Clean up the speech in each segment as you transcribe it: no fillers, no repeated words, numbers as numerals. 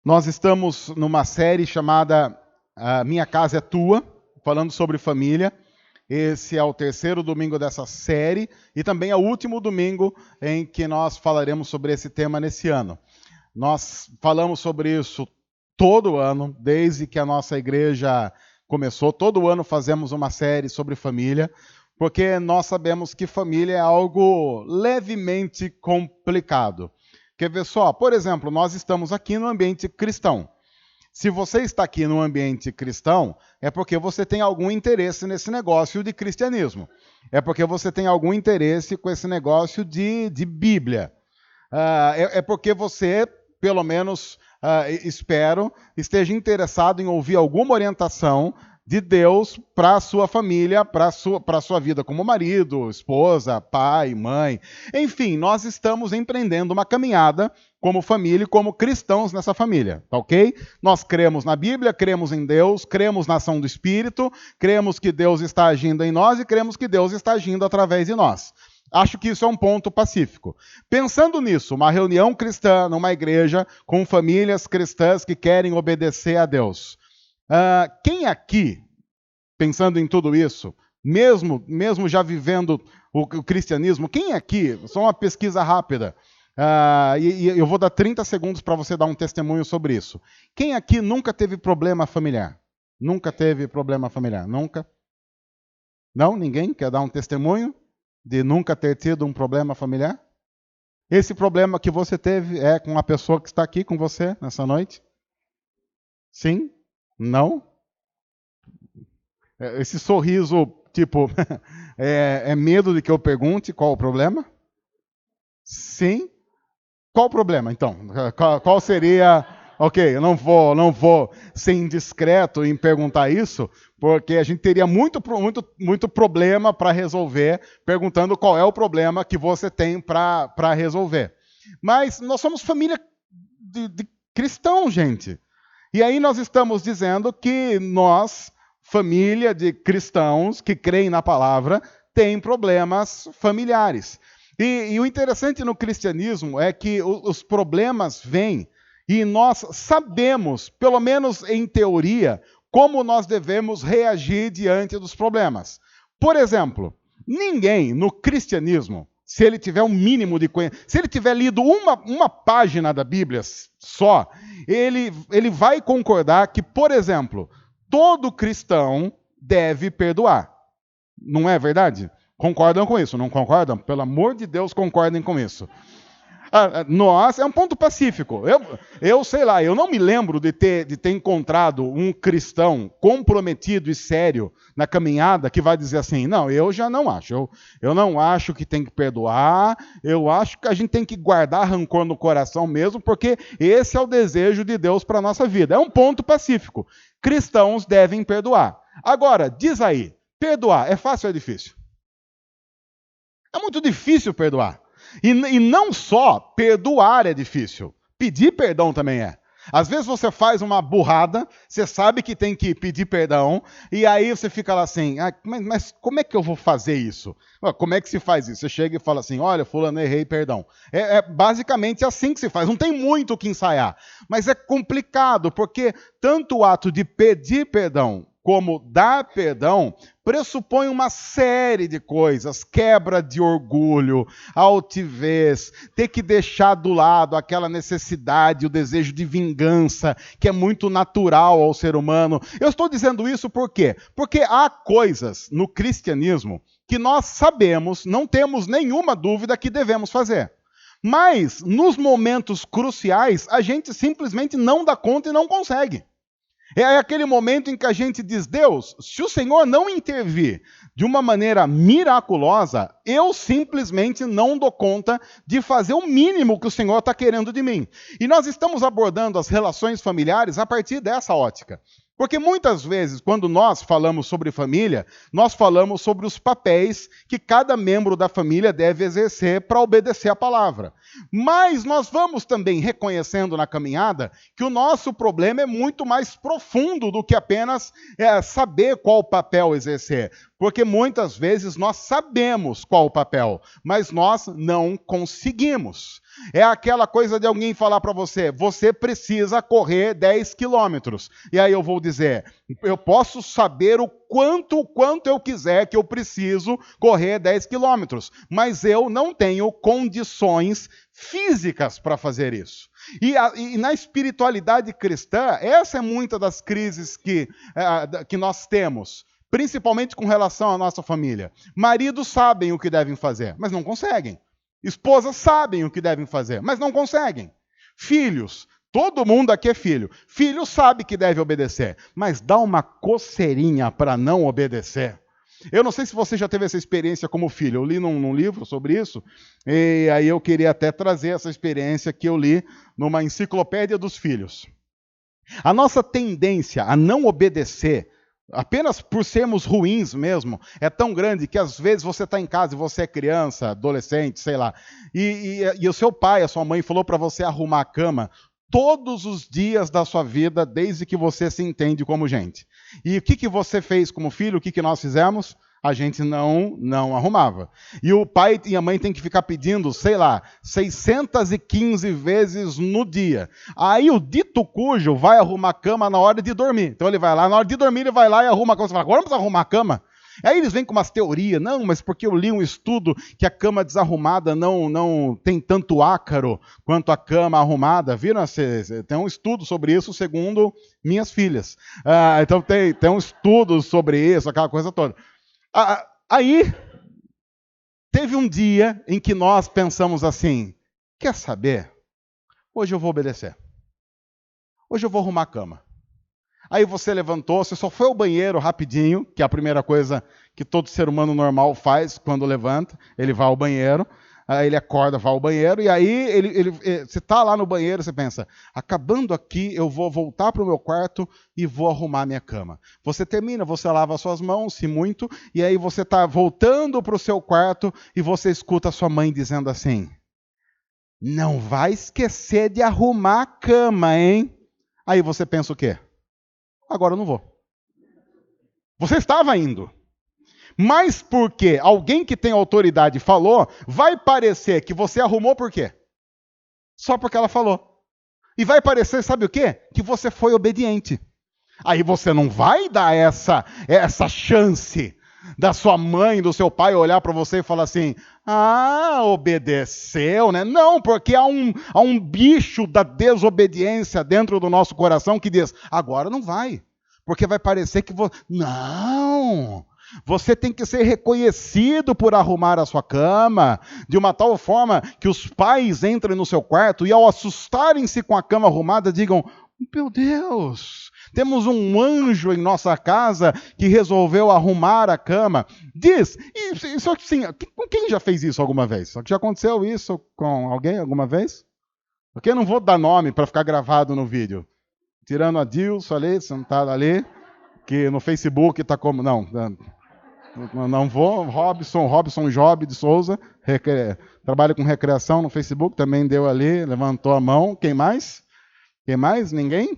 Nós estamos numa série chamada Minha Casa é Tua, falando sobre família. Esse é o terceiro domingo dessa série e também é o último domingo em que nós falaremos sobre esse tema nesse ano. Nós falamos sobre isso todo ano, desde que a nossa igreja começou. Todo ano fazemos uma série sobre família, porque nós sabemos que família é algo levemente complicado. Quer ver só? Por exemplo, nós estamos aqui no ambiente cristão. Se você está aqui no ambiente cristão, é porque você tem algum interesse nesse negócio de cristianismo. É porque você tem algum interesse com esse negócio de Bíblia. É porque você, pelo menos, espero, esteja interessado em ouvir alguma orientação de Deus para a sua família, para a sua vida como marido, esposa, pai, mãe. Enfim, nós estamos empreendendo uma caminhada como família e como cristãos nessa família, tá ok? Nós cremos na Bíblia, cremos em Deus, cremos na ação do Espírito, cremos que Deus está agindo em nós e cremos que Deus está agindo através de nós. Acho que isso é um ponto pacífico. Pensando nisso, uma reunião cristã numa igreja com famílias cristãs que querem obedecer a Deus. Quem aqui, pensando em tudo isso, mesmo já vivendo o cristianismo, quem aqui, só uma pesquisa rápida, e eu vou dar 30 segundos para você dar um testemunho sobre isso. Quem aqui nunca teve problema familiar? Nunca teve problema familiar? Nunca? Não? Ninguém quer dar um testemunho de nunca ter tido um problema familiar? Esse problema que você teve é com a pessoa que está aqui com você nessa noite? Sim? Não? Esse sorriso, tipo, é medo de que eu pergunte qual o problema? Sim? Qual o problema, então? Qual seria... Ok, eu não vou ser indiscreto em perguntar isso, porque a gente teria muito problema para resolver, perguntando qual é o problema que você tem para resolver. Mas nós somos família de cristãos, gente. E aí nós estamos dizendo que nós, família de cristãos que creem na palavra, tem problemas familiares. E o interessante no cristianismo é que os problemas vêm e nós sabemos, pelo menos em teoria, como nós devemos reagir diante dos problemas. Por exemplo, ninguém no cristianismo, se ele tiver um mínimo de conhecimento, se ele tiver lido uma página da Bíblia só, ele vai concordar que, por exemplo, todo cristão deve perdoar. Não é verdade? Concordam com isso? Não concordam? Pelo amor de Deus, concordem com isso. Nós, é um ponto pacífico. Eu sei lá, eu não me lembro de ter encontrado um cristão comprometido e sério na caminhada que vai dizer assim, não, eu já não acho. Eu não acho que tem que perdoar, eu acho que a gente tem que guardar rancor no coração mesmo, porque esse é o desejo de Deus para a nossa vida. É um ponto pacífico. Cristãos devem perdoar. Agora, diz aí, perdoar é fácil ou é difícil? É muito difícil perdoar. E não só perdoar é difícil, pedir perdão também é. Às vezes você faz uma burrada, você sabe que tem que pedir perdão, e aí você fica lá assim, mas como é que eu vou fazer isso? Como é que se faz isso? Você chega e fala assim, olha, fulano, errei, perdão. É basicamente assim que se faz, não tem muito o que ensaiar. Mas é complicado, porque tanto o ato de pedir perdão como dar perdão, pressupõe uma série de coisas, quebra de orgulho, altivez, ter que deixar do lado aquela necessidade, o desejo de vingança, que é muito natural ao ser humano. Eu estou dizendo isso por quê? Porque há coisas no cristianismo que nós sabemos, não temos nenhuma dúvida que devemos fazer. Mas, nos momentos cruciais, a gente simplesmente não dá conta e não consegue. É aquele momento em que a gente diz, Deus, se o Senhor não intervir de uma maneira miraculosa, eu simplesmente não dou conta de fazer o mínimo que o Senhor está querendo de mim. E nós estamos abordando as relações familiares a partir dessa ótica. Porque muitas vezes, quando nós falamos sobre família, nós falamos sobre os papéis que cada membro da família deve exercer para obedecer a palavra. Mas nós vamos também reconhecendo na caminhada que o nosso problema é muito mais profundo do que apenas saber qual papel exercer. Porque muitas vezes nós sabemos qual o papel, mas nós não conseguimos. É aquela coisa de alguém falar para você, você precisa correr 10 quilômetros. E aí eu vou dizer, eu posso saber o quanto eu quiser que eu preciso correr 10 quilômetros, mas eu não tenho condições físicas para fazer isso. E na espiritualidade cristã, essa é muita das crises que nós temos, principalmente com relação à nossa família. Maridos sabem o que devem fazer, mas não conseguem. Esposas sabem o que devem fazer, mas não conseguem. Filhos, todo mundo aqui é filho. Filho sabe que deve obedecer, mas dá uma coceirinha para não obedecer. Eu não sei se você já teve essa experiência como filho. Eu li num livro sobre isso, e aí eu queria até trazer essa experiência que eu li numa enciclopédia dos filhos. A nossa tendência a não obedecer, apenas por sermos ruins mesmo, é tão grande que às vezes você está em casa e você é criança, adolescente, sei lá, e o seu pai, a sua mãe falou para você arrumar a cama todos os dias da sua vida, desde que você se entende como gente. E o que você fez como filho? O que nós fizemos? A gente não arrumava. E o pai e a mãe têm que ficar pedindo, sei lá, 615 vezes no dia. Aí o dito cujo vai arrumar a cama na hora de dormir. Então ele vai lá, na hora de dormir ele vai lá e arruma a cama. Você fala, agora vamos arrumar a cama? Aí eles vêm com umas teorias, não, mas porque eu li um estudo que a cama desarrumada não tem tanto ácaro quanto a cama arrumada. Viram? Tem um estudo sobre isso, segundo minhas filhas. Então tem um estudo sobre isso, aquela coisa toda. Aí, teve um dia em que nós pensamos assim, quer saber? Hoje eu vou obedecer. Hoje eu vou arrumar a cama. Aí você levantou, você só foi ao banheiro rapidinho, que é a primeira coisa que todo ser humano normal faz quando levanta. Ele vai ao banheiro, aí ele acorda, vai ao banheiro, e aí você está lá no banheiro, você pensa, acabando aqui, eu vou voltar para o meu quarto e vou arrumar minha cama. Você termina, você lava as suas mãos, se muito, e aí você está voltando para o seu quarto e você escuta a sua mãe dizendo assim, não vai esquecer de arrumar a cama, hein? Aí você pensa o quê? Agora eu não vou. Você estava indo. Mas porque alguém que tem autoridade falou, vai parecer que você arrumou por quê? Só porque ela falou. E vai parecer, sabe o quê? Que você foi obediente. Aí você não vai dar essa chance da sua mãe, do seu pai olhar para você e falar assim, obedeceu, né? Não, porque há um bicho da desobediência dentro do nosso coração que diz, agora não vai, porque vai parecer que você... Não! Você tem que ser reconhecido por arrumar a sua cama, de uma tal forma que os pais entrem no seu quarto e ao assustarem-se com a cama arrumada, digam, meu Deus, temos um anjo em nossa casa que resolveu arrumar a cama. Diz, isso assim, com quem já fez isso alguma vez? Já aconteceu isso com alguém alguma vez? Porque eu não vou dar nome para ficar gravado no vídeo. Tirando a Dilson ali, sentada ali, que no Facebook está como... Não vou. Robson Job de Souza, trabalha com recreação no Facebook, também deu ali, levantou a mão. Quem mais? Quem mais? Ninguém?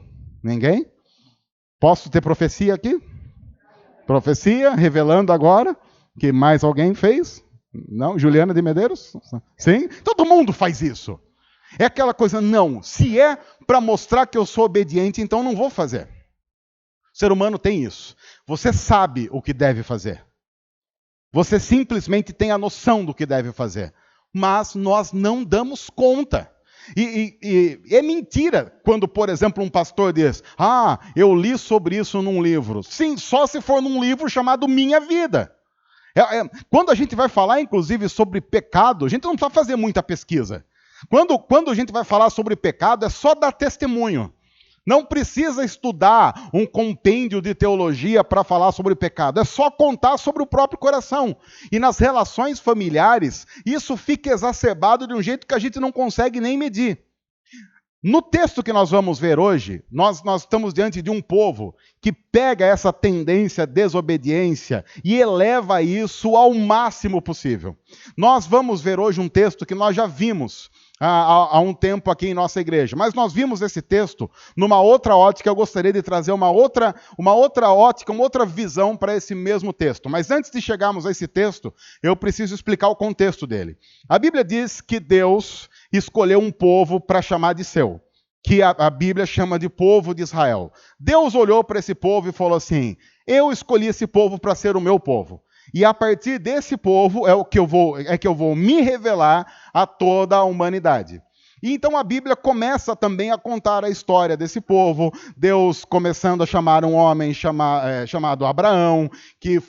Posso ter profecia aqui? Profecia, revelando agora, que mais alguém fez? Não? Juliana de Medeiros? Sim? Todo mundo faz isso. É aquela coisa, não, se é para mostrar que eu sou obediente, então não vou fazer. O ser humano tem isso. Você sabe o que deve fazer. Você simplesmente tem a noção do que deve fazer. Mas nós não damos conta. E é mentira quando, por exemplo, um pastor diz, eu li sobre isso num livro. Sim, só se for num livro chamado Minha Vida. Quando a gente vai falar, inclusive, sobre pecado, a gente não precisa fazer muita pesquisa. Quando a gente vai falar sobre pecado, é só dar testemunho. Não precisa estudar um compêndio de teologia para falar sobre pecado. É só contar sobre o próprio coração. E nas relações familiares, isso fica exacerbado de um jeito que a gente não consegue nem medir. No texto que nós vamos ver hoje, nós estamos diante de um povo que pega essa tendência à desobediência e eleva isso ao máximo possível. Nós vamos ver hoje um texto que nós já vimos há um tempo aqui em nossa igreja. Mas nós vimos esse texto numa outra ótica. Eu gostaria de trazer uma outra ótica, uma outra visão para esse mesmo texto. Mas antes de chegarmos a esse texto, eu preciso explicar o contexto dele. A Bíblia diz que Deus escolheu um povo para chamar de seu, que a Bíblia chama de povo de Israel. Deus olhou para esse povo e falou assim: eu escolhi esse povo para ser o meu povo. E a partir desse povo que eu vou me revelar a toda a humanidade. E então a Bíblia começa também a contar a história desse povo, Deus começando a chamar um homem chamado Abraão, que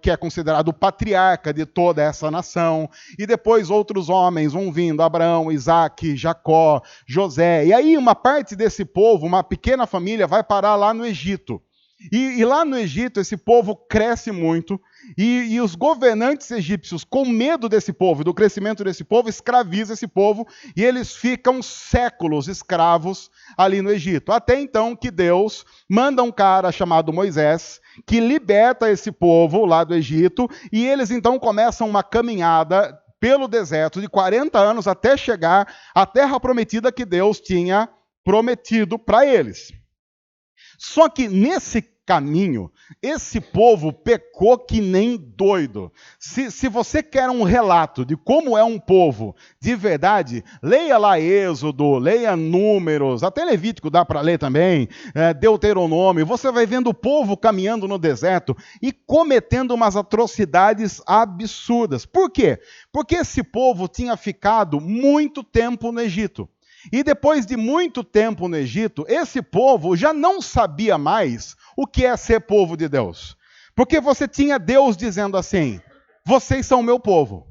é considerado o patriarca de toda essa nação, e depois outros homens vão vindo, Abraão, Isaac, Jacó, José, e aí uma parte desse povo, uma pequena família, vai parar lá no Egito. E lá no Egito esse povo cresce muito, e os governantes egípcios, com medo desse povo, do crescimento desse povo, escravizam esse povo, e eles ficam séculos escravos ali no Egito. Até então que Deus manda um cara chamado Moisés, que liberta esse povo lá do Egito, e eles então começam uma caminhada pelo deserto de 40 anos até chegar à terra prometida que Deus tinha prometido para eles. Só que nesse caminho, esse povo pecou que nem doido. Se você quer um relato de como é um povo de verdade, leia lá Êxodo, leia Números, até Levítico dá para ler também, Deuteronômio. Você vai vendo o povo caminhando no deserto e cometendo umas atrocidades absurdas. Por quê? Porque esse povo tinha ficado muito tempo no Egito. E depois de muito tempo no Egito, esse povo já não sabia mais o que é ser povo de Deus. Porque você tinha Deus dizendo assim: vocês são o meu povo.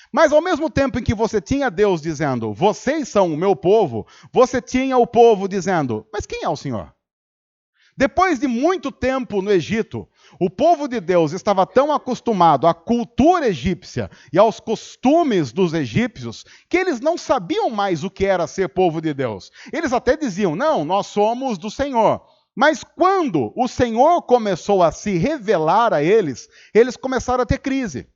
Mas ao mesmo tempo em que você tinha Deus dizendo: vocês são o meu povo, você tinha o povo dizendo: mas quem é o Senhor? Depois de muito tempo no Egito, o povo de Deus estava tão acostumado à cultura egípcia e aos costumes dos egípcios que eles não sabiam mais o que era ser povo de Deus. Eles até diziam: não, nós somos do Senhor. Mas quando o Senhor começou a se revelar a eles, eles começaram a ter crise.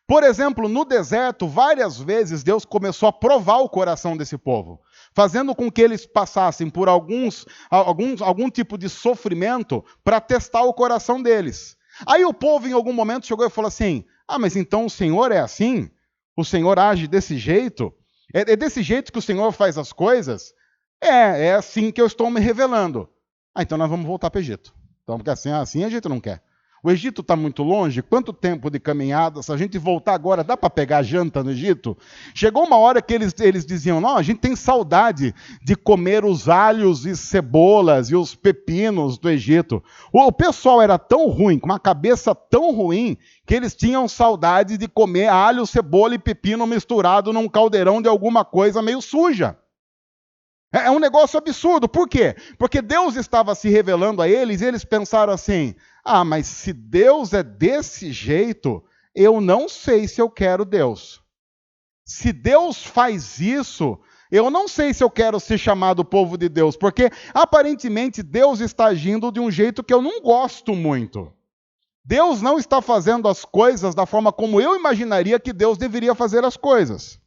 Por exemplo, no deserto, várias vezes Deus começou a provar o coração desse povo, fazendo com que eles passassem por algum tipo de sofrimento para testar o coração deles. Aí o povo, em algum momento, chegou e falou assim: mas então o Senhor é assim? O Senhor age desse jeito? É desse jeito que o Senhor faz as coisas? É assim que eu estou me revelando. Então nós vamos voltar para o Egito. Então, porque assim a gente não quer. O Egito está muito longe, quanto tempo de caminhada, se a gente voltar agora, dá para pegar janta no Egito? Chegou uma hora que eles diziam: não, a gente tem saudade de comer os alhos e cebolas e os pepinos do Egito. O pessoal era tão ruim, com uma cabeça tão ruim, que eles tinham saudade de comer alho, cebola e pepino misturado num caldeirão de alguma coisa meio suja. É um negócio absurdo. Por quê? Porque Deus estava se revelando a eles e eles pensaram assim: mas se Deus é desse jeito, eu não sei se eu quero Deus. Se Deus faz isso, eu não sei se eu quero ser chamado povo de Deus, porque aparentemente Deus está agindo de um jeito que eu não gosto muito. Deus não está fazendo as coisas da forma como eu imaginaria que Deus deveria fazer as coisas.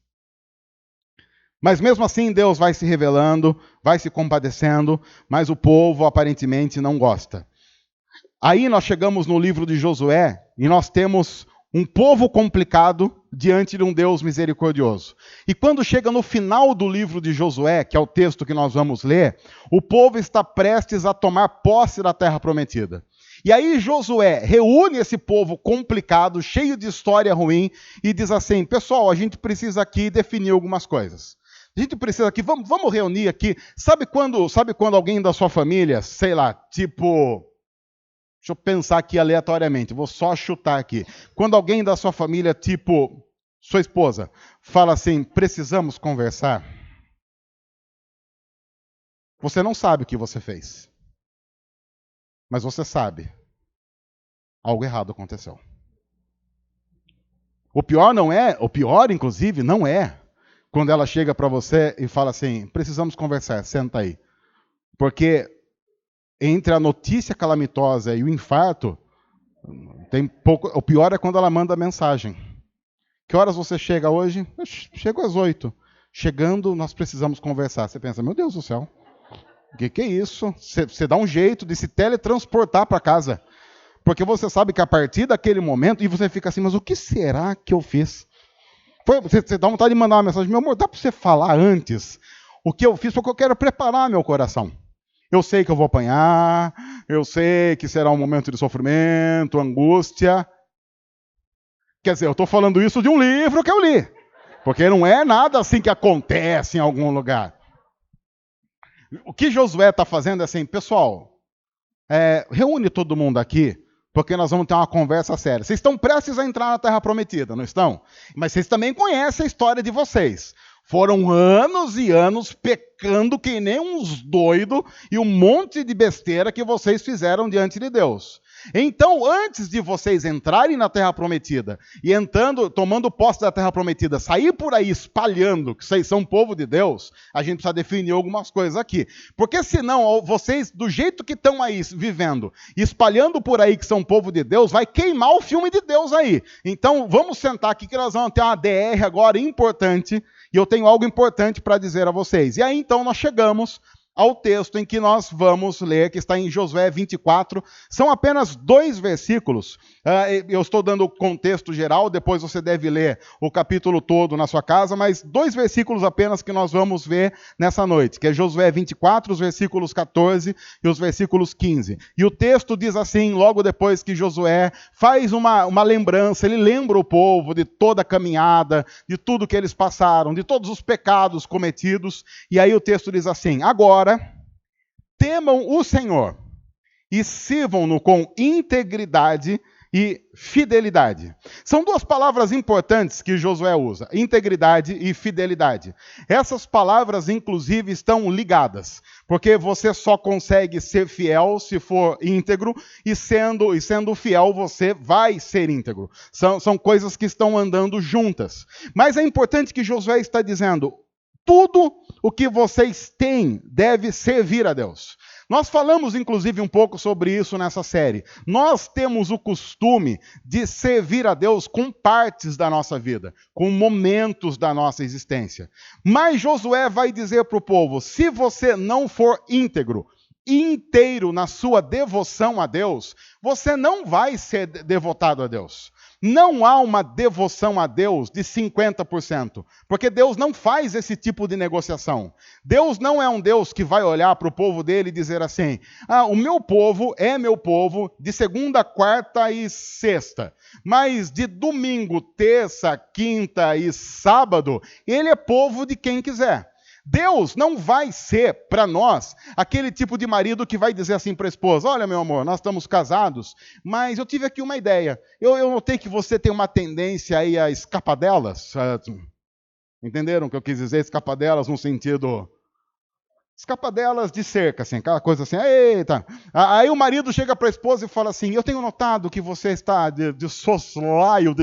Mas mesmo assim Deus vai se revelando, vai se compadecendo, mas o povo aparentemente não gosta. Aí nós chegamos no livro de Josué e nós temos um povo complicado diante de um Deus misericordioso. E quando chega no final do livro de Josué, que é o texto que nós vamos ler, o povo está prestes a tomar posse da terra prometida. E aí Josué reúne esse povo complicado, cheio de história ruim, e diz assim: pessoal, a gente precisa aqui definir algumas coisas. A gente precisa aqui, vamos reunir aqui. Sabe quando alguém da sua família, sei lá, tipo... Deixa eu pensar aqui aleatoriamente, vou só chutar aqui. Quando alguém da sua família, tipo sua esposa, fala assim: precisamos conversar. Você não sabe o que você fez. Mas você sabe. Algo errado aconteceu. O pior, inclusive, não é quando ela chega para você e fala assim: precisamos conversar, senta aí. Porque entre a notícia calamitosa e o infarto, tem pouco. O pior é quando ela manda mensagem. Que horas você chega hoje? Eu chego às 8. chegando, nós precisamos conversar. Você pensa, meu Deus do céu, o que é isso? Você dá um jeito de se teletransportar para casa. Porque você sabe que a partir daquele momento, e você fica assim, mas o que será que eu fiz? Você dá vontade de mandar uma mensagem, meu amor, dá para você falar antes o que eu fiz, porque eu quero preparar meu coração. Eu sei que eu vou apanhar, eu sei que será um momento de sofrimento, angústia. Quer dizer, eu estou falando isso de um livro que eu li. Porque não é nada assim que acontece em algum lugar. O que Josué está fazendo é assim, pessoal, reúne todo mundo aqui, porque nós vamos ter uma conversa séria. Vocês estão prestes a entrar na Terra Prometida, não estão? Mas vocês também conhecem a história de vocês. Foram anos e anos pecando que nem uns doidos e um monte de besteira que vocês fizeram diante de Deus. Então, antes de vocês entrarem na Terra Prometida e tomando posse da Terra Prometida, sair por aí espalhando que vocês são povo de Deus, a gente precisa definir algumas coisas aqui. Porque senão, vocês, do jeito que estão aí vivendo, espalhando por aí que são povo de Deus, vai queimar o filme de Deus aí. Então, vamos sentar aqui que nós vamos ter uma DR agora importante, e eu tenho algo importante para dizer a vocês. E aí, então, nós chegamos ao texto em que nós vamos ler, que está em Josué 24. São apenas 2 versículos. Eu estou dando o contexto geral, depois você deve ler o capítulo todo na sua casa, mas 2 versículos apenas que nós vamos ver nessa noite, que é Josué 24, os versículos 14 e os versículos 15. E o texto diz assim, logo depois que Josué faz uma lembrança, ele lembra o povo de toda a caminhada, de tudo que eles passaram, de todos os pecados cometidos, e aí o texto diz assim, agora, temam o Senhor e sirvam-no com integridade e fidelidade. São 2 palavras importantes que Josué usa, integridade e fidelidade. Essas palavras, inclusive, estão ligadas, porque você só consegue ser fiel se for íntegro, e sendo fiel, você vai ser íntegro. São coisas que estão andando juntas. Mas é importante que Josué está dizendo, tudo o que vocês têm deve servir a Deus. Nós falamos, inclusive, um pouco sobre isso nessa série. Nós temos o costume de servir a Deus com partes da nossa vida, com momentos da nossa existência. Mas Josué vai dizer para o povo, se você não for íntegro, inteiro na sua devoção a Deus, você não vai ser devotado a Deus. Não há uma devoção a Deus de 50%, porque Deus não faz esse tipo de negociação. Deus não é um Deus que vai olhar para o povo dele e dizer assim, o meu povo é meu povo de segunda, quarta e sexta, mas de domingo, terça, quinta e sábado, ele é povo de quem quiser. Deus não vai ser, para nós, aquele tipo de marido que vai dizer assim para a esposa, olha, meu amor, nós estamos casados, mas eu tive aqui uma ideia. Eu notei que você tem uma tendência aí a escapadelas. Entenderam o que eu quis dizer? Escapadelas no sentido... Escapadelas de cerca, assim, aquela coisa assim, eita. Aí o marido chega para a esposa e fala assim, eu tenho notado que você está de soslaio,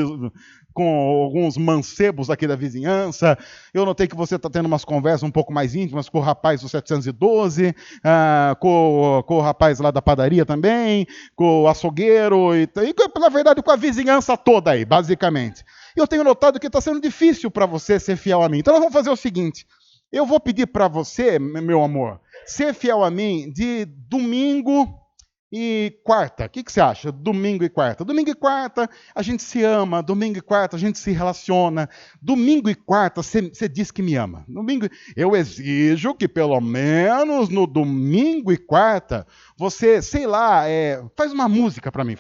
com alguns mancebos aqui da vizinhança, eu notei que você está tendo umas conversas um pouco mais íntimas com o rapaz do 712, com o rapaz lá da padaria também, com o açougueiro, e na verdade com a vizinhança toda aí, basicamente. Eu tenho notado que está sendo difícil para você ser fiel a mim. Então nós vamos fazer o seguinte, eu vou pedir para você, meu amor, ser fiel a mim de domingo e quarta. O que você acha? Domingo e quarta. Domingo e quarta a gente se ama, domingo e quarta a gente se relaciona. Domingo e quarta você diz que me ama. Eu exijo que pelo menos no domingo e quarta você, sei lá, faz uma música para mim.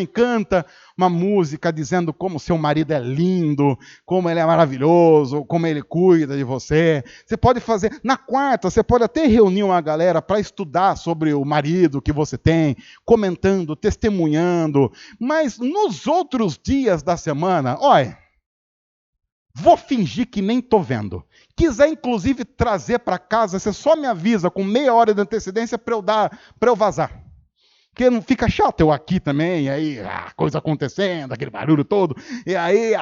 Canta uma música dizendo como seu marido é lindo, como ele é maravilhoso, como ele cuida de você. Você pode fazer, na quarta, você pode até reunir uma galera para estudar sobre o marido que você tem, comentando, testemunhando, mas nos outros dias da semana, olha, vou fingir que nem estou vendo. Quiser, inclusive, trazer para casa, você só me avisa com meia hora de antecedência para eu vazar. Porque não fica chato eu aqui também, e aí coisa acontecendo, aquele barulho todo, e aí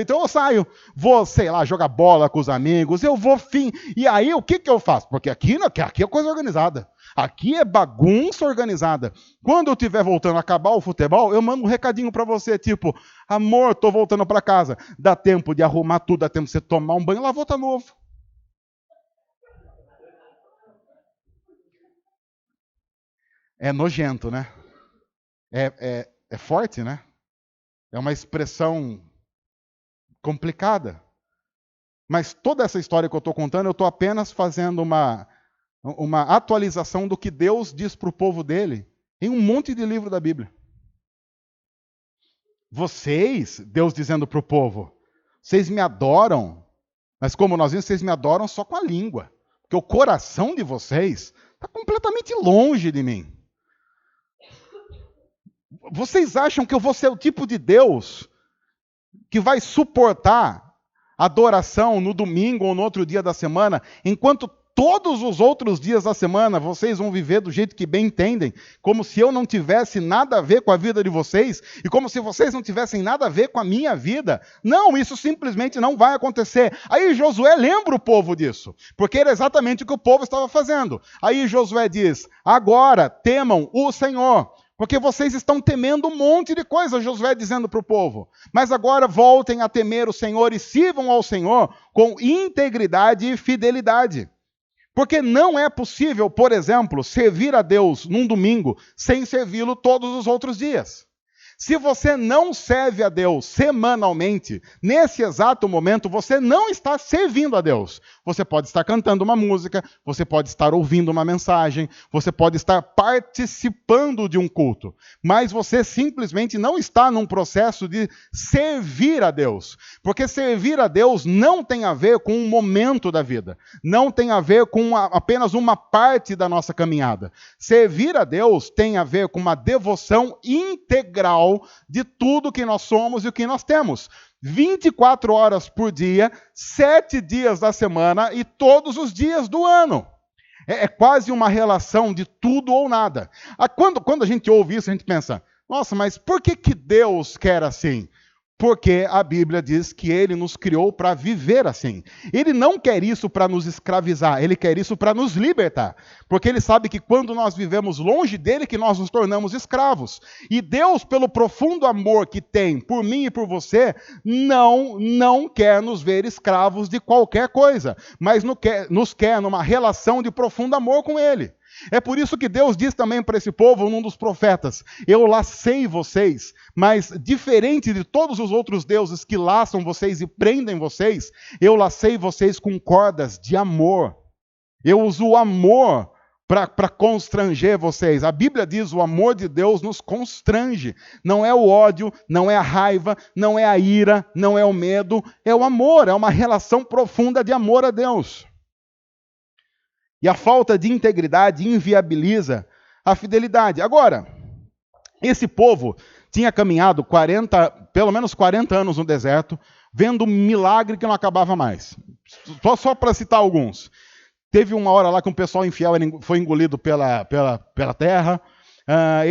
então eu saio, vou, sei lá, jogar bola com os amigos, eu vou e aí o que eu faço? Porque aqui é coisa organizada, aqui é bagunça organizada. Quando eu estiver voltando a acabar o futebol, eu mando um recadinho para você, tipo, amor, tô voltando para casa, dá tempo de arrumar tudo, dá tempo de você tomar um banho, lá volta novo. É nojento, né? É forte, né? É uma expressão complicada. Mas toda essa história que eu estou contando, eu estou apenas fazendo uma atualização do que Deus diz para o povo dele em um monte de livro da Bíblia. Vocês, Deus dizendo para o povo, vocês me adoram, mas como nós vimos, vocês me adoram só com a língua. Porque o coração de vocês está completamente longe de mim. Vocês acham que eu vou ser o tipo de Deus que vai suportar adoração no domingo ou no outro dia da semana, enquanto todos os outros dias da semana vocês vão viver do jeito que bem entendem, como se eu não tivesse nada a ver com a vida de vocês e como se vocês não tivessem nada a ver com a minha vida? Não, isso simplesmente não vai acontecer. Aí Josué lembra o povo disso, porque era exatamente o que o povo estava fazendo. Aí Josué diz: agora temam o Senhor, porque vocês estão temendo um monte de coisa, Josué dizendo para o povo. Mas agora voltem a temer o Senhor e sirvam ao Senhor com integridade e fidelidade. Porque não é possível, por exemplo, servir a Deus num domingo sem servi-lo todos os outros dias. Se você não serve a Deus semanalmente, nesse exato momento você não está servindo a Deus. Você pode estar cantando uma música, você pode estar ouvindo uma mensagem, você pode estar participando de um culto, mas você simplesmente não está num processo de servir a Deus. Porque servir a Deus não tem a ver com um momento da vida, não tem a ver com apenas uma parte da nossa caminhada. Servir a Deus tem a ver com uma devoção integral de tudo que nós somos e o que nós temos. 24 horas por dia, 7 dias da semana e todos os dias do ano. É quase uma relação de tudo ou nada. Quando a gente ouve isso, a gente pensa, nossa, mas por que Deus quer assim? Porque a Bíblia diz que Ele nos criou para viver assim. Ele não quer isso para nos escravizar, Ele quer isso para nos libertar. Porque Ele sabe que quando nós vivemos longe dEle, que nós nos tornamos escravos. E Deus, pelo profundo amor que tem por mim e por você, não quer nos ver escravos de qualquer coisa, mas nos quer numa relação de profundo amor com Ele. É por isso que Deus diz também para esse povo, num dos profetas, eu lacei vocês, mas diferente de todos os outros deuses que laçam vocês e prendem vocês, eu lacei vocês com cordas de amor. Eu uso o amor para constranger vocês. A Bíblia diz, o amor de Deus nos constrange. Não é o ódio, não é a raiva, não é a ira, não é o medo, é o amor, é uma relação profunda de amor a Deus. E a falta de integridade inviabiliza a fidelidade. Agora, esse povo tinha caminhado pelo menos 40 anos no deserto, vendo um milagre que não acabava mais. Só para citar alguns. Teve uma hora lá que um pessoal infiel foi engolido pela terra.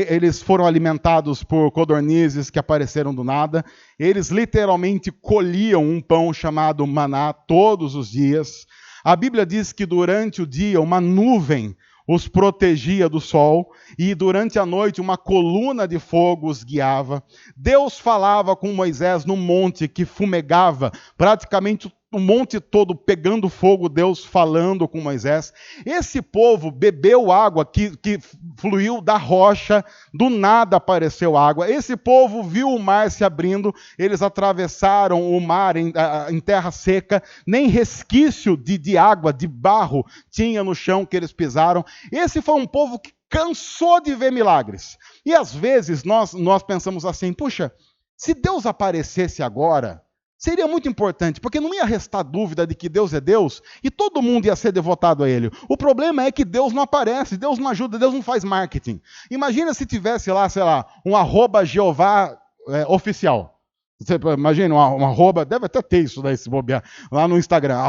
Eles foram alimentados por codornizes que apareceram do nada. Eles literalmente colhiam um pão chamado maná todos os dias. A Bíblia diz que durante o dia uma nuvem os protegia do sol e durante a noite uma coluna de fogo os guiava. Deus falava com Moisés num monte que fumegava, praticamente o monte todo pegando fogo, Deus falando com Moisés. Esse povo bebeu água que fluiu da rocha, do nada apareceu água. Esse povo viu o mar se abrindo, eles atravessaram o mar em terra seca, nem resquício de água, de barro tinha no chão que eles pisaram. Esse foi um povo que cansou de ver milagres. E às vezes nós pensamos assim, puxa, se Deus aparecesse agora, seria muito importante, porque não ia restar dúvida de que Deus é Deus e todo mundo ia ser devotado a Ele. O problema é que Deus não aparece, Deus não ajuda, Deus não faz marketing. Imagina se tivesse lá, sei lá, um @Jeová oficial. Você imagina, um arroba, deve até ter isso daí, se bobear, lá no Instagram,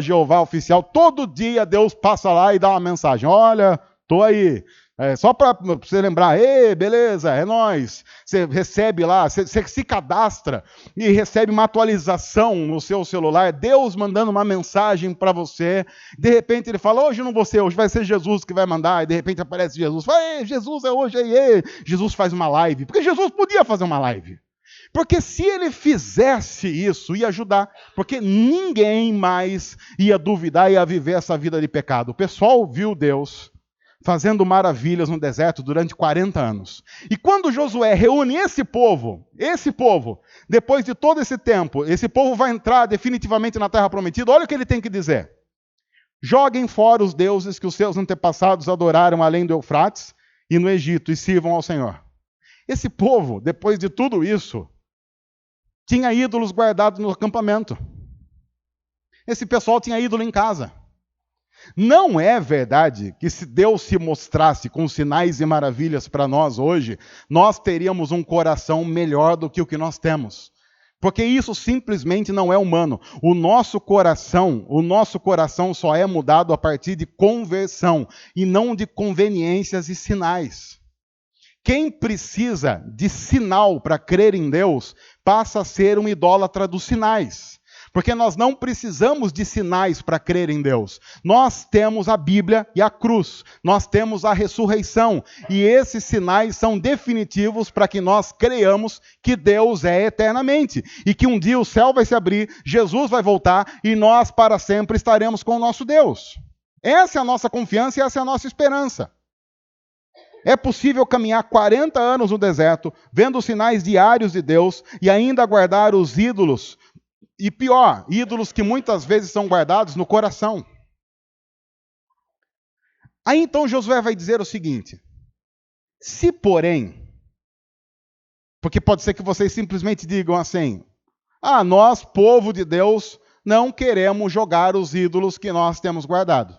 @Jeová oficial. Todo dia Deus passa lá e dá uma mensagem. Olha, estou aí. Só para você lembrar, beleza, é nóis. Você recebe lá, você se cadastra e recebe uma atualização no seu celular, Deus mandando uma mensagem para você. De repente ele fala, hoje não vou ser, hoje vai ser Jesus que vai mandar. E de repente aparece Jesus, fala, Jesus é hoje, Jesus faz uma live. Porque Jesus podia fazer uma live. Porque se ele fizesse isso, ia ajudar. Porque ninguém mais ia duvidar e ia viver essa vida de pecado. O pessoal viu Deus fazendo maravilhas no deserto durante 40 anos. E quando Josué reúne esse povo, depois de todo esse tempo, esse povo vai entrar definitivamente na terra prometida, olha o que ele tem que dizer. Joguem fora os deuses que os seus antepassados adoraram além do Eufrates e no Egito e sirvam ao Senhor. Esse povo, depois de tudo isso, tinha ídolos guardados no acampamento. Esse pessoal tinha ídolo em casa. Não é verdade que se Deus se mostrasse com sinais e maravilhas para nós hoje, nós teríamos um coração melhor do que o que nós temos. Porque isso simplesmente não é humano. O nosso coração só é mudado a partir de conversão e não de conveniências e sinais. Quem precisa de sinal para crer em Deus passa a ser um idólatra dos sinais. Porque nós não precisamos de sinais para crer em Deus. Nós temos a Bíblia e a cruz. Nós temos a ressurreição. E esses sinais são definitivos para que nós creiamos que Deus é eternamente. E que um dia o céu vai se abrir, Jesus vai voltar e nós para sempre estaremos com o nosso Deus. Essa é a nossa confiança e essa é a nossa esperança. É possível caminhar 40 anos no deserto, vendo os sinais diários de Deus e ainda guardar os ídolos. E pior, ídolos que muitas vezes são guardados no coração. Aí então Josué vai dizer o seguinte: se porém, porque pode ser que vocês simplesmente digam assim, nós, povo de Deus, não queremos jogar os ídolos que nós temos guardado.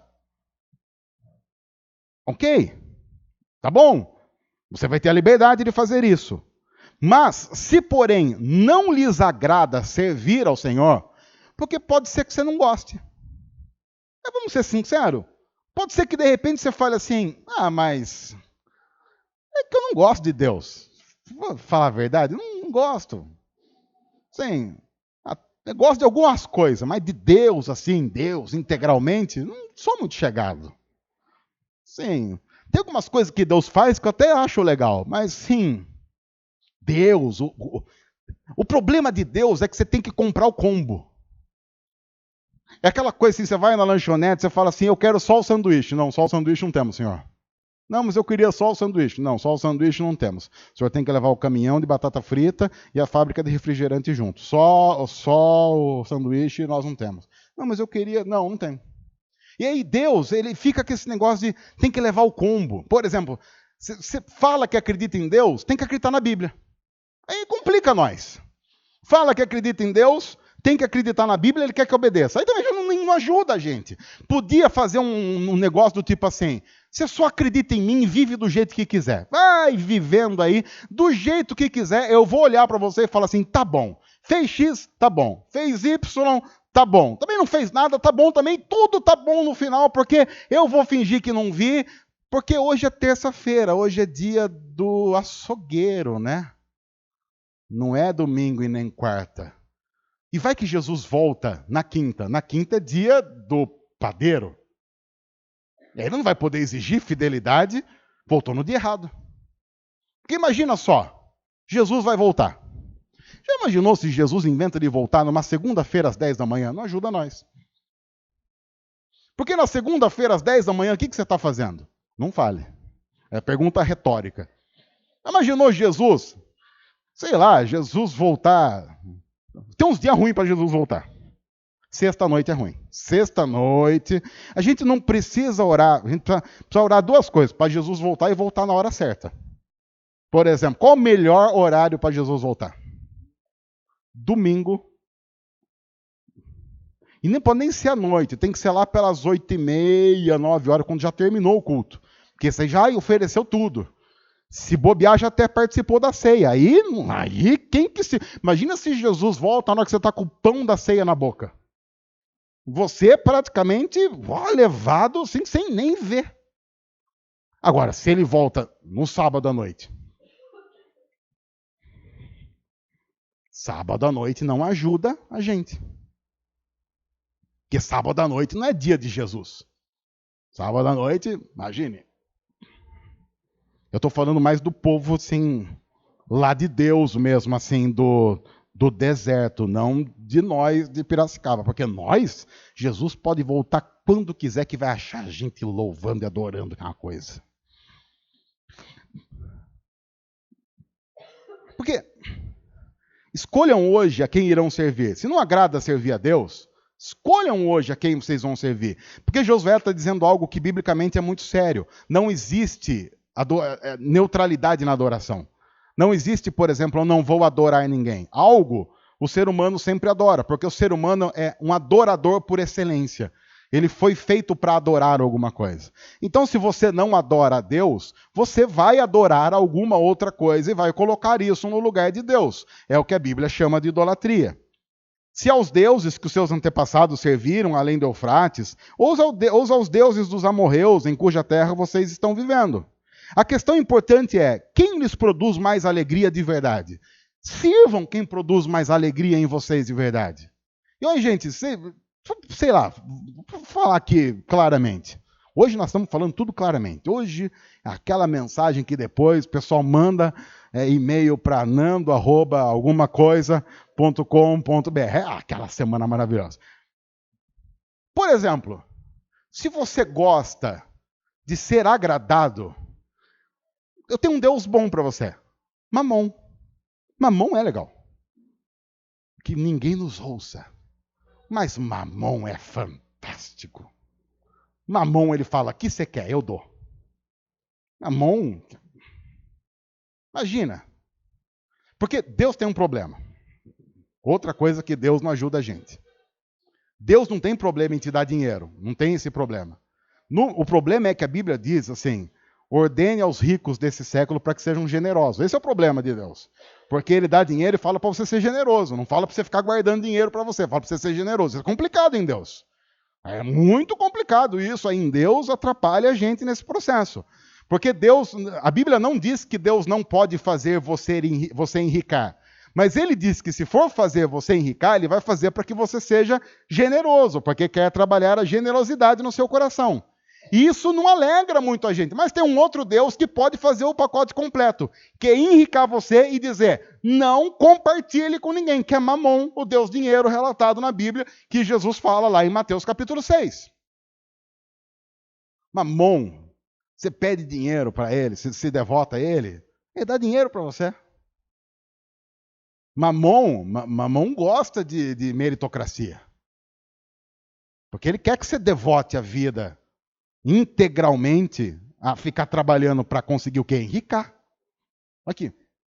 Ok, tá bom, você vai ter a liberdade de fazer isso. Mas, se porém não lhes agrada servir ao Senhor, porque pode ser que você não goste. Vamos ser sinceros. Pode ser que de repente você fale assim, mas é que eu não gosto de Deus. Vou falar a verdade, não gosto. Sim, eu gosto de algumas coisas, mas de Deus, assim, Deus integralmente, não sou muito chegado. Sim, tem algumas coisas que Deus faz que eu até acho legal, mas sim... Deus, o problema de Deus é que você tem que comprar o combo. É aquela coisa assim, você vai na lanchonete, você fala assim, eu quero só o sanduíche. Não, só o sanduíche não temos, senhor. Não, mas eu queria só o sanduíche. Não, só o sanduíche não temos. O senhor tem que levar o caminhão de batata frita e a fábrica de refrigerante junto. Só o sanduíche nós não temos. Não, mas eu queria... Não tem. E aí Deus, ele fica com esse negócio de tem que levar o combo. Por exemplo, você fala que acredita em Deus, tem que acreditar na Bíblia. Aí complica nós. Fala que acredita em Deus, tem que acreditar na Bíblia, ele quer que obedeça. Aí também não ajuda a gente. Podia fazer um negócio do tipo assim, você só acredita em mim e vive do jeito que quiser. Vai vivendo aí, do jeito que quiser, eu vou olhar para você e falar assim, tá bom. Fez X, tá bom. Fez Y, tá bom. Também não fez nada, tá bom também. Tudo tá bom no final, porque eu vou fingir que não vi, porque hoje é terça-feira, hoje é dia do açougueiro, né? Não é domingo e nem quarta. E vai que Jesus volta na quinta. Na quinta é dia do padeiro. E aí ele não vai poder exigir fidelidade, voltou no dia errado. Porque imagina só, Jesus vai voltar. Já imaginou se Jesus inventa de voltar numa segunda-feira às 10 da manhã? Não ajuda nós. Porque na segunda-feira às 10 da manhã, o que você está fazendo? Não fale. É pergunta retórica. Imaginou Jesus... Sei lá, Jesus voltar... Tem uns dias ruins para Jesus voltar. Sexta-noite é ruim. Sexta-noite... A gente não precisa orar. A gente precisa orar duas coisas. Para Jesus voltar e voltar na hora certa. Por exemplo, qual o melhor horário para Jesus voltar? Domingo. E nem pode nem ser à noite. Tem que ser lá pelas 8h30, 9 horas, quando já terminou o culto. Porque você já ofereceu tudo. Se bobear, já até participou da ceia. Aí quem que se... Imagina se Jesus volta na hora que você está com o pão da ceia na boca. Você praticamente levado assim, sem nem ver. Agora, se ele volta no sábado à noite, sábado à noite não ajuda a gente. Porque sábado à noite não é dia de Jesus. Sábado à noite, imagine. Eu estou falando mais do povo, assim, lá de Deus mesmo, assim, do deserto, não de nós de Piracicaba. Porque nós, Jesus pode voltar quando quiser, que vai achar a gente louvando e adorando, que é uma coisa. Porque escolham hoje a quem irão servir. Se não agrada servir a Deus, escolham hoje a quem vocês vão servir. Porque Josué está dizendo algo que biblicamente é muito sério. Não existe neutralidade na adoração. Não existe, por exemplo, eu não vou adorar ninguém. Algo o ser humano sempre adora, porque o ser humano é um adorador por excelência. Ele foi feito para adorar alguma coisa. Então, se você não adora a Deus, você vai adorar alguma outra coisa e vai colocar isso no lugar de Deus. É o que a Bíblia chama de idolatria. Se aos deuses que os seus antepassados serviram, além do Eufrates, ou aos deuses dos amorreus em cuja terra vocês estão vivendo. A questão importante é, quem lhes produz mais alegria de verdade? Sirvam quem produz mais alegria em vocês de verdade. E hoje, gente, sei lá, vou falar aqui claramente. Hoje nós estamos falando tudo claramente. Hoje, aquela mensagem que depois o pessoal manda e-mail para nando@algumacoisa.com.br. Aquela semana maravilhosa. Por exemplo, se você gosta de ser agradado, eu tenho um Deus bom para você. Mamon. Mamon é legal. Que ninguém nos ouça. Mas Mamon é fantástico. Mamon, ele fala, o que você quer? Eu dou. Mamon, imagina. Porque Deus tem um problema. Outra coisa que Deus não ajuda a gente. Deus não tem problema em te dar dinheiro. Não tem esse problema. O problema é que a Bíblia diz assim, ordene aos ricos desse século para que sejam generosos. Esse é o problema de Deus. Porque ele dá dinheiro e fala para você ser generoso. Não fala para você ficar guardando dinheiro para você. Fala para você ser generoso. Isso é complicado em Deus. É muito complicado isso. Aí em Deus atrapalha a gente nesse processo. Porque Deus, a Bíblia não diz que Deus não pode fazer você enricar. Mas ele diz que se for fazer você enricar, ele vai fazer para que você seja generoso. Porque quer trabalhar a generosidade no seu coração. E isso não alegra muito a gente. Mas tem um outro Deus que pode fazer o pacote completo, que é enricar você e dizer, não compartilhe com ninguém, que é Mamon, o Deus dinheiro relatado na Bíblia, que Jesus fala lá em Mateus capítulo 6. Mamon, você pede dinheiro para ele, se devota a ele, ele dá dinheiro para você. Mamon gosta de meritocracia. Porque ele quer que você devote a vida integralmente a ficar trabalhando para conseguir o quê? Enricar. Aqui,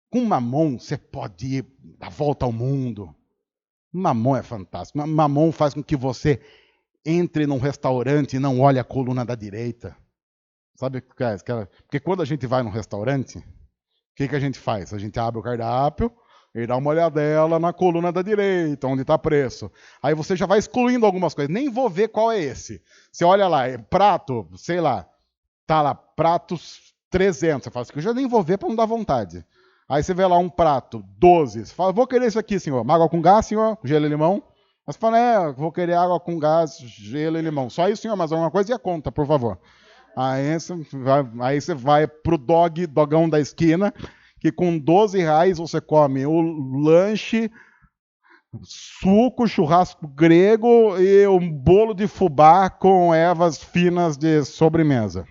com Mamon você pode ir dar volta ao mundo. Mamon é fantástico. Mamon faz com que você entre num restaurante e não olhe a coluna da direita. Sabe? Porque quando a gente vai num restaurante, o que a gente faz? A gente abre o cardápio e dá uma olhadela na coluna da direita, onde está preço. Aí você já vai excluindo algumas coisas. Nem vou ver qual é esse. Você olha lá, prato, sei lá, tá lá, pratos 300. Você fala assim, eu já nem vou ver para não dar vontade. Aí você vê lá um prato, 12. Você fala, vou querer isso aqui, senhor. Água com gás, senhor? Gelo e limão? Aí você fala, vou querer água com gás, gelo e limão. Só isso, senhor, mas alguma coisa e a conta, por favor. Aí você vai pro dogão da esquina, que com R$12 você come o lanche, suco, churrasco grego e um bolo de fubá com ervas finas de sobremesa.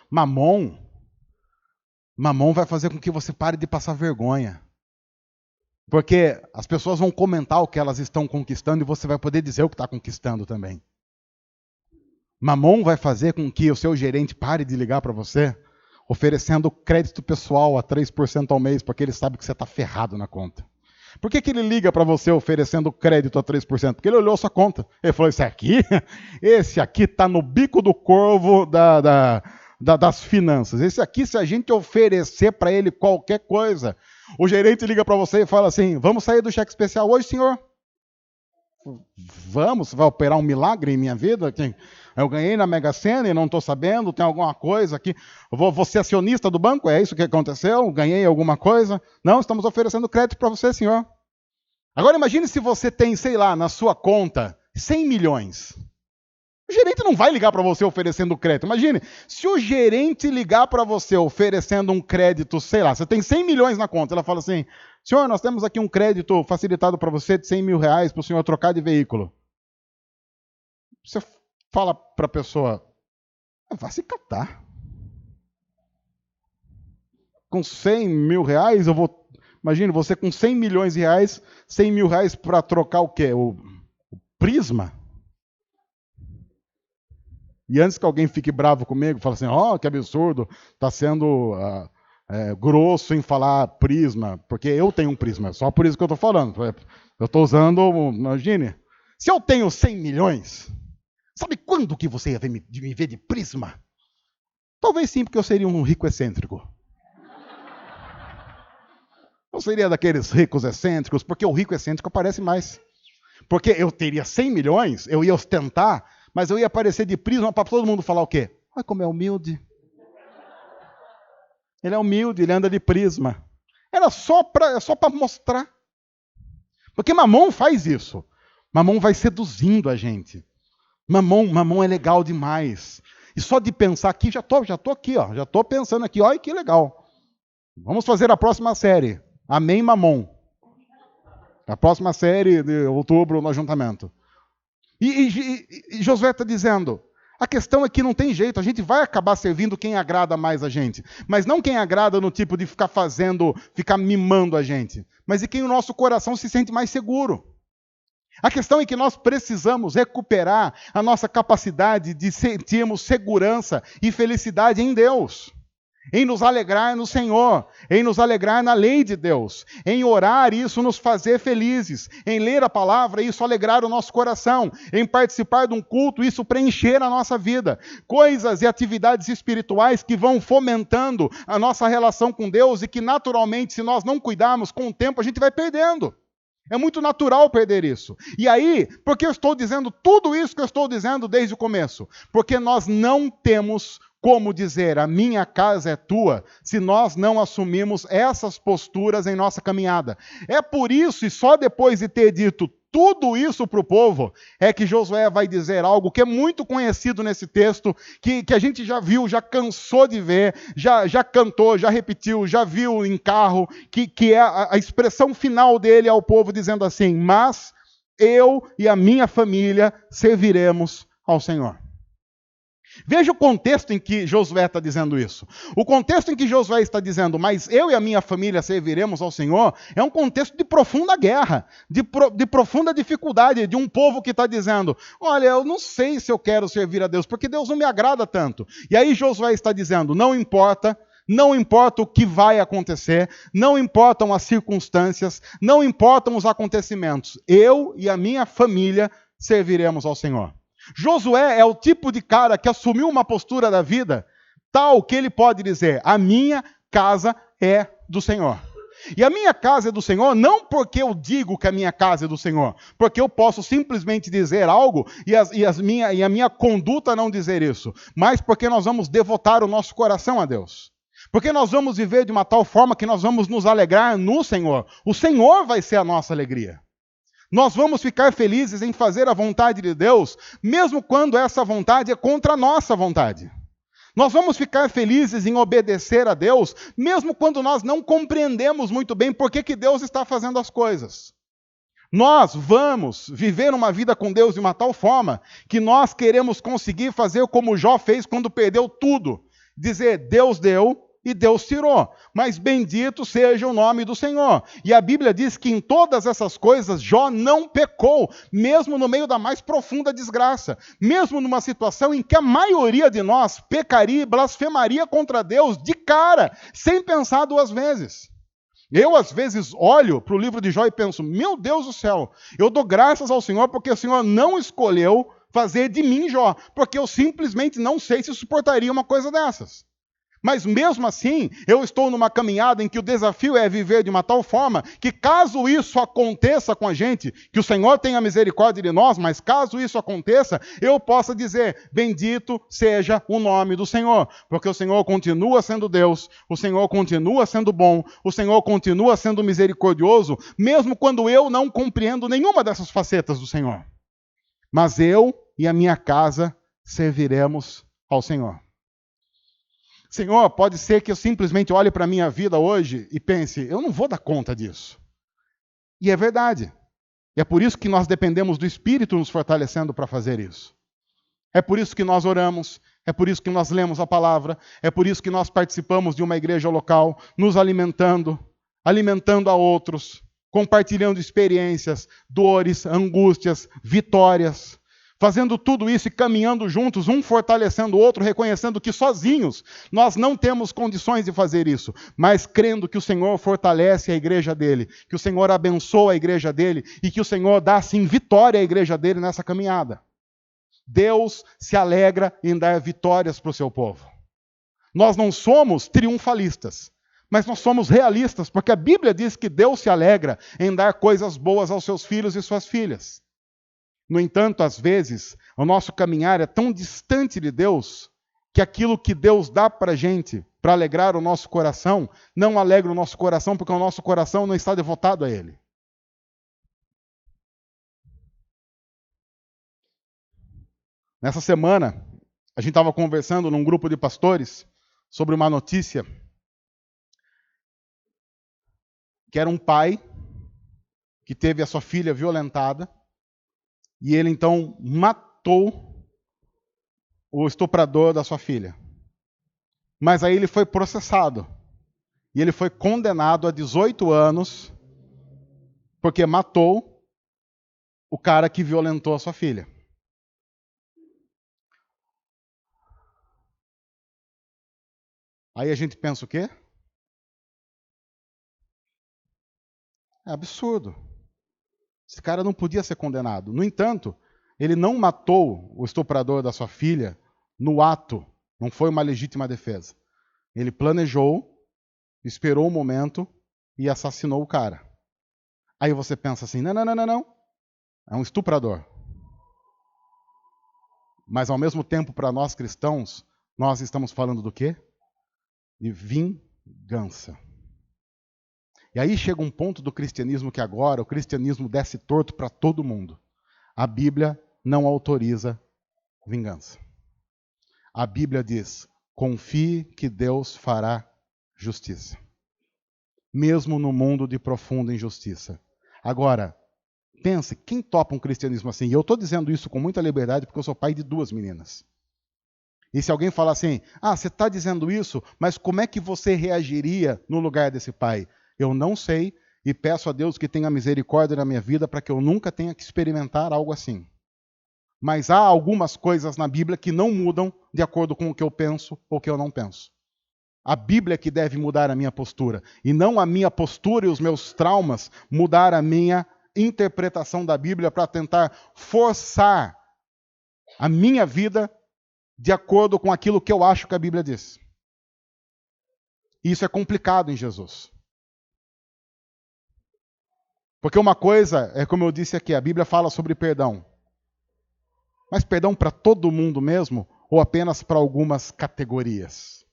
Mamon vai fazer com que você pare de passar vergonha. Porque as pessoas vão comentar o que elas estão conquistando e você vai poder dizer o que está conquistando também. Mamon vai fazer com que o seu gerente pare de ligar para você oferecendo crédito pessoal a 3% ao mês, porque ele sabe que você está ferrado na conta. Por que ele liga para você oferecendo crédito a 3%? Porque ele olhou a sua conta. Ele falou, esse aqui está no bico do corvo das finanças. Esse aqui, se a gente oferecer para ele qualquer coisa, o gerente liga para você e fala assim, vamos sair do cheque especial hoje, senhor? Vamos? Você vai operar um milagre em minha vida? Eu ganhei na Mega Sena e não estou sabendo, tem alguma coisa aqui. Eu vou ser acionista do banco, é isso que aconteceu? Ganhei alguma coisa? Não, estamos oferecendo crédito para você, senhor. Agora imagine se você tem, sei lá, na sua conta, 100 milhões. O gerente não vai ligar para você oferecendo crédito. Imagine, se o gerente ligar para você oferecendo um crédito, sei lá, você tem 100 milhões na conta, ela fala assim, senhor, nós temos aqui um crédito facilitado para você de 100 mil reais para o senhor trocar de veículo. Você fala para a pessoa, vá se catar. Com 100 mil reais, eu vou... Imagine, você com 100 milhões de reais, 100 mil reais para trocar o quê? O Prisma? E antes que alguém fique bravo comigo, fala assim, que absurdo, está sendo grosso em falar Prisma, porque eu tenho um Prisma, só por isso que eu estou falando. Eu estou usando, imagine, se eu tenho 100 milhões, sabe quando que você ia me ver de Prisma? Talvez sim, porque eu seria um rico excêntrico. Eu seria daqueles ricos excêntricos, porque o rico excêntrico aparece mais. Porque eu teria 100 milhões, eu ia ostentar, mas eu ia aparecer de Prisma para todo mundo falar o quê? Olha como é humilde. Ele é humilde, ele anda de Prisma. Era só para mostrar. Porque Mamon faz isso. Mamon vai seduzindo a gente. Mamon é legal demais. E só de pensar aqui, já tô aqui, já estou pensando aqui, olha que legal. Vamos fazer a próxima série. Amém, Mamon. A próxima série de outubro no ajuntamento. E Josué está dizendo, a questão é que não tem jeito, a gente vai acabar servindo quem agrada mais a gente. Mas não quem agrada no tipo de ficar mimando a gente. Mas de quem o nosso coração se sente mais seguro. A questão é que nós precisamos recuperar a nossa capacidade de sentirmos segurança e felicidade em Deus. Em nos alegrar no Senhor, em nos alegrar na lei de Deus, em orar, isso nos fazer felizes, em ler a palavra, isso alegrar o nosso coração, em participar de um culto, isso preencher a nossa vida. Coisas e atividades espirituais que vão fomentando a nossa relação com Deus e que naturalmente, se nós não cuidarmos, com o tempo a gente vai perdendo. É muito natural perder isso. E aí, por que eu estou dizendo tudo isso que eu estou dizendo desde o começo? Porque nós não temos como dizer, a minha casa é tua, se nós não assumimos essas posturas em nossa caminhada. É por isso, e só depois de ter dito tudo isso para o povo, é que Josué vai dizer algo que é muito conhecido nesse texto, que a gente já viu, já cansou de ver, já cantou, já repetiu, já viu em carro, que é a expressão final dele ao povo dizendo assim, mas eu e a minha família serviremos ao Senhor. Veja o contexto em que Josué está dizendo isso. O contexto em que Josué está dizendo, mas eu e a minha família serviremos ao Senhor, é um contexto de profunda guerra, de profunda dificuldade, de um povo que está dizendo, olha, eu não sei se eu quero servir a Deus, porque Deus não me agrada tanto. E aí Josué está dizendo, não importa o que vai acontecer, não importam as circunstâncias, não importam os acontecimentos, eu e a minha família serviremos ao Senhor. Josué é o tipo de cara que assumiu uma postura da vida tal que ele pode dizer, a minha casa é do Senhor. E a minha casa é do Senhor não porque eu digo que a minha casa é do Senhor, porque eu posso simplesmente dizer algo e a minha conduta não dizer isso, mas porque nós vamos devotar o nosso coração a Deus. Porque nós vamos viver de uma tal forma que nós vamos nos alegrar no Senhor. O Senhor vai ser a nossa alegria. Nós vamos ficar felizes em fazer a vontade de Deus, mesmo quando essa vontade é contra a nossa vontade. Nós vamos ficar felizes em obedecer a Deus, mesmo quando nós não compreendemos muito bem por que Deus está fazendo as coisas. Nós vamos viver uma vida com Deus de uma tal forma que nós queremos conseguir fazer como Jó fez quando perdeu tudo. Dizer, Deus deu e Deus tirou, mas bendito seja o nome do Senhor. E a Bíblia diz que em todas essas coisas Jó não pecou, mesmo no meio da mais profunda desgraça, mesmo numa situação em que a maioria de nós pecaria e blasfemaria contra Deus de cara, sem pensar duas vezes. Eu, às vezes, olho para o livro de Jó e penso, meu Deus do céu, eu dou graças ao Senhor porque o Senhor não escolheu fazer de mim Jó, porque eu simplesmente não sei se suportaria uma coisa dessas. Mas mesmo assim, eu estou numa caminhada em que o desafio é viver de uma tal forma que caso isso aconteça com a gente, que o Senhor tenha misericórdia de nós, mas caso isso aconteça, eu possa dizer, bendito seja o nome do Senhor, porque o Senhor continua sendo Deus, o Senhor continua sendo bom, o Senhor continua sendo misericordioso, mesmo quando eu não compreendo nenhuma dessas facetas do Senhor. Mas eu e a minha casa serviremos ao Senhor. Senhor, pode ser que eu simplesmente olhe para a minha vida hoje e pense, eu não vou dar conta disso. E é verdade. E é por isso que nós dependemos do Espírito nos fortalecendo para fazer isso. É por isso que nós oramos, é por isso que nós lemos a palavra, é por isso que nós participamos de uma igreja local, nos alimentando a outros, compartilhando experiências, dores, angústias, vitórias. Fazendo tudo isso e caminhando juntos, um fortalecendo o outro, reconhecendo que sozinhos nós não temos condições de fazer isso, mas crendo que o Senhor fortalece a igreja dele, que o Senhor abençoa a igreja dele e que o Senhor dá, sim, vitória à igreja dele nessa caminhada. Deus se alegra em dar vitórias para o seu povo. Nós não somos triunfalistas, mas nós somos realistas, porque a Bíblia diz que Deus se alegra em dar coisas boas aos seus filhos e suas filhas. No entanto, às vezes, o nosso caminhar é tão distante de Deus que aquilo que Deus dá para a gente, para alegrar o nosso coração, não alegra o nosso coração porque o nosso coração não está devotado a Ele. Nessa semana, a gente estava conversando num grupo de pastores sobre uma notícia que era um pai que teve a sua filha violentada. E ele, então, matou o estuprador da sua filha. Mas aí ele foi processado. E ele foi condenado a 18 anos porque matou o cara que violentou a sua filha. Aí a gente pensa o quê? É absurdo. Esse cara não podia ser condenado. No entanto, ele não matou o estuprador da sua filha no ato. Não foi uma legítima defesa. Ele planejou, esperou o momento e assassinou o cara. Aí você pensa assim, não. É um estuprador. Mas ao mesmo tempo, para nós cristãos, nós estamos falando do quê? De vingança. E aí chega um ponto do cristianismo que agora o cristianismo desce torto para todo mundo. A Bíblia não autoriza vingança. A Bíblia diz, confie que Deus fará justiça. Mesmo no mundo de profunda injustiça. Agora, pense, quem topa um cristianismo assim? E eu estou dizendo isso com muita liberdade porque eu sou pai de 2 meninas. E se alguém falar assim, você está dizendo isso, mas como é que você reagiria no lugar desse pai? Eu não sei e peço a Deus que tenha misericórdia na minha vida para que eu nunca tenha que experimentar algo assim. Mas há algumas coisas na Bíblia que não mudam de acordo com o que eu penso ou o que eu não penso. A Bíblia é que deve mudar a minha postura, e não a minha postura e os meus traumas mudar a minha interpretação da Bíblia para tentar forçar a minha vida de acordo com aquilo que eu acho que a Bíblia diz. Isso é complicado em Jesus. Porque uma coisa é, como eu disse aqui, a Bíblia fala sobre perdão. Mas perdão para todo mundo mesmo ou apenas para algumas categorias?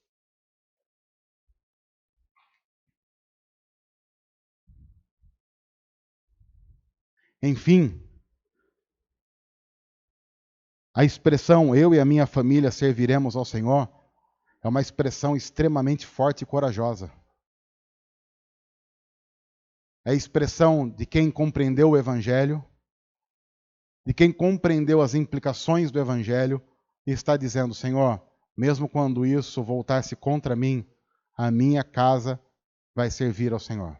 Enfim, a expressão eu e a minha família serviremos ao Senhor é uma expressão extremamente forte e corajosa. É a expressão de quem compreendeu o Evangelho, de quem compreendeu as implicações do Evangelho e está dizendo, Senhor, mesmo quando isso voltar-se contra mim, a minha casa vai servir ao Senhor.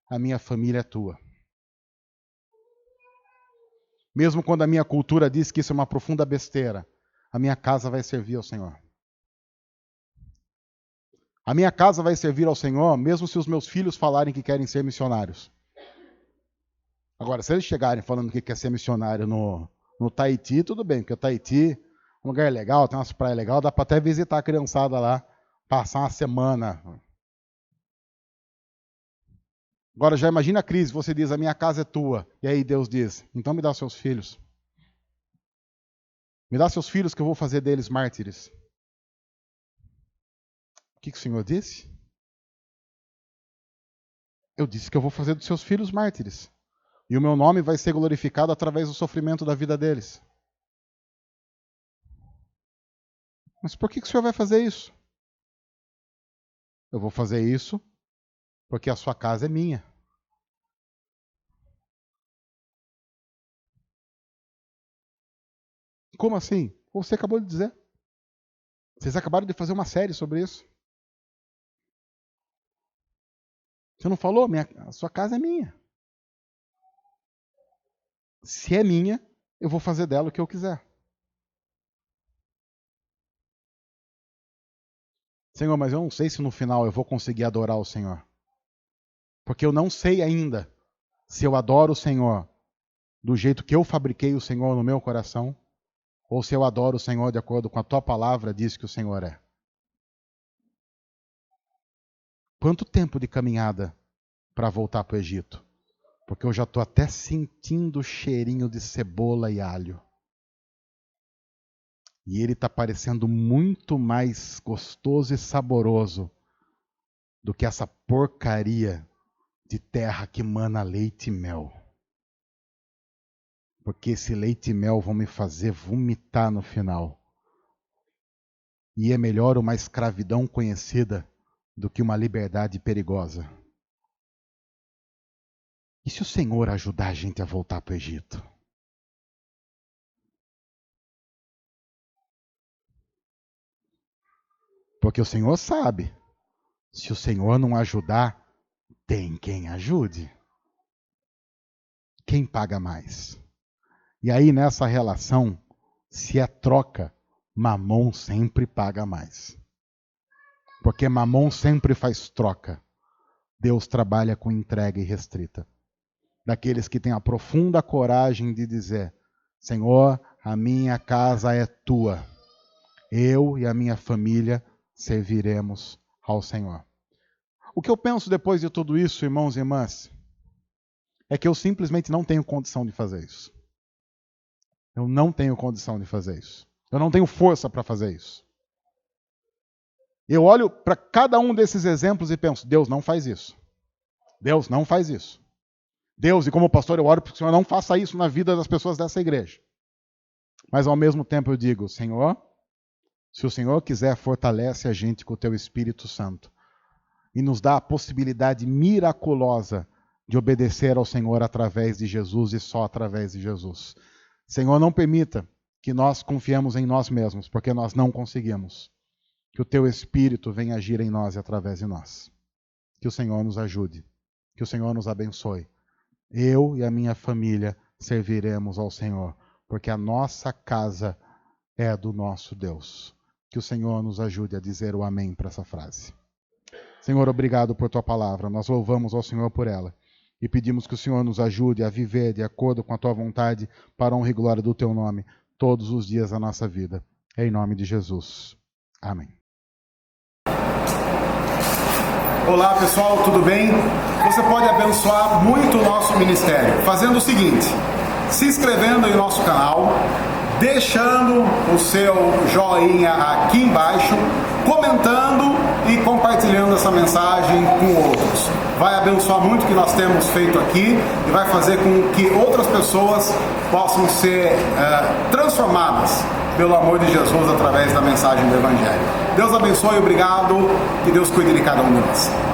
A minha família é tua. Mesmo quando a minha cultura diz que isso é uma profunda besteira, a minha casa vai servir ao Senhor. A minha casa vai servir ao Senhor, mesmo se os meus filhos falarem que querem ser missionários. Agora, se eles chegarem falando que quer ser missionário no Tahiti, tudo bem, porque o Tahiti é um lugar legal, tem umas praias legais, dá para até visitar a criançada lá, passar uma semana. Agora já imagina a crise, você diz, a minha casa é tua. E aí Deus diz, então me dá os seus filhos. Me dá seus filhos que eu vou fazer deles mártires. O que o Senhor disse? Eu disse que eu vou fazer dos seus filhos mártires. E o meu nome vai ser glorificado através do sofrimento da vida deles. Mas por que o Senhor vai fazer isso? Eu vou fazer isso porque a sua casa é minha. Como assim? Você acabou de dizer. Vocês acabaram de fazer uma série sobre isso. Você não falou? A sua casa é minha. Se é minha, eu vou fazer dela o que eu quiser. Senhor, mas eu não sei se no final eu vou conseguir adorar o Senhor. Porque eu não sei ainda se eu adoro o Senhor do jeito que eu fabriquei o Senhor no meu coração, ou se eu adoro o Senhor de acordo com a tua palavra diz que o Senhor é. Quanto tempo de caminhada para voltar para o Egito? Porque eu já estou até sentindo o cheirinho de cebola e alho. E ele está parecendo muito mais gostoso e saboroso do que essa porcaria de terra que mana leite e mel. Porque esse leite e mel vão me fazer vomitar no final. E é melhor uma escravidão conhecida do que uma liberdade perigosa. E se o Senhor ajudar a gente a voltar para o Egito? Porque o Senhor sabe, se o Senhor não ajudar, tem quem ajude. Quem paga mais? E aí nessa relação, se é troca, Mamon sempre paga mais. Porque Mamon sempre faz troca. Deus trabalha com entrega irrestrita. Daqueles que têm a profunda coragem de dizer, Senhor, a minha casa é tua. Eu e a minha família serviremos ao Senhor. O que eu penso depois de tudo isso, irmãos e irmãs, é que eu simplesmente não tenho condição de fazer isso. Eu não tenho condição de fazer isso. Eu não tenho força para fazer isso. Eu olho para cada um desses exemplos e penso, Deus não faz isso. Deus não faz isso. Deus, e como pastor eu oro para que o Senhor não faça isso na vida das pessoas dessa igreja. Mas ao mesmo tempo eu digo, Senhor, se o Senhor quiser, fortalece a gente com o teu Espírito Santo e nos dá a possibilidade miraculosa de obedecer ao Senhor através de Jesus e só através de Jesus. Senhor, não permita que nós confiemos em nós mesmos, porque nós não conseguimos. Que o teu Espírito venha agir em nós e através de nós. Que o Senhor nos ajude, que o Senhor nos abençoe. Eu e a minha família serviremos ao Senhor, porque a nossa casa é do nosso Deus. Que o Senhor nos ajude a dizer o amém para essa frase. Senhor, obrigado por tua palavra. Nós louvamos ao Senhor por ela. E pedimos que o Senhor nos ajude a viver de acordo com a tua vontade, para a honra e glória do teu nome, todos os dias da nossa vida. Em nome de Jesus. Amém. Olá pessoal, tudo bem? Você pode abençoar muito o nosso ministério fazendo o seguinte: se inscrevendo em nosso canal, deixando o seu joinha aqui embaixo, comentando e compartilhando essa mensagem com outros. Vai abençoar muito o que nós temos feito aqui e vai fazer com que outras pessoas possam ser transformadas pelo amor de Jesus através da mensagem do Evangelho. Deus abençoe, obrigado, que Deus cuide de cada um de nós.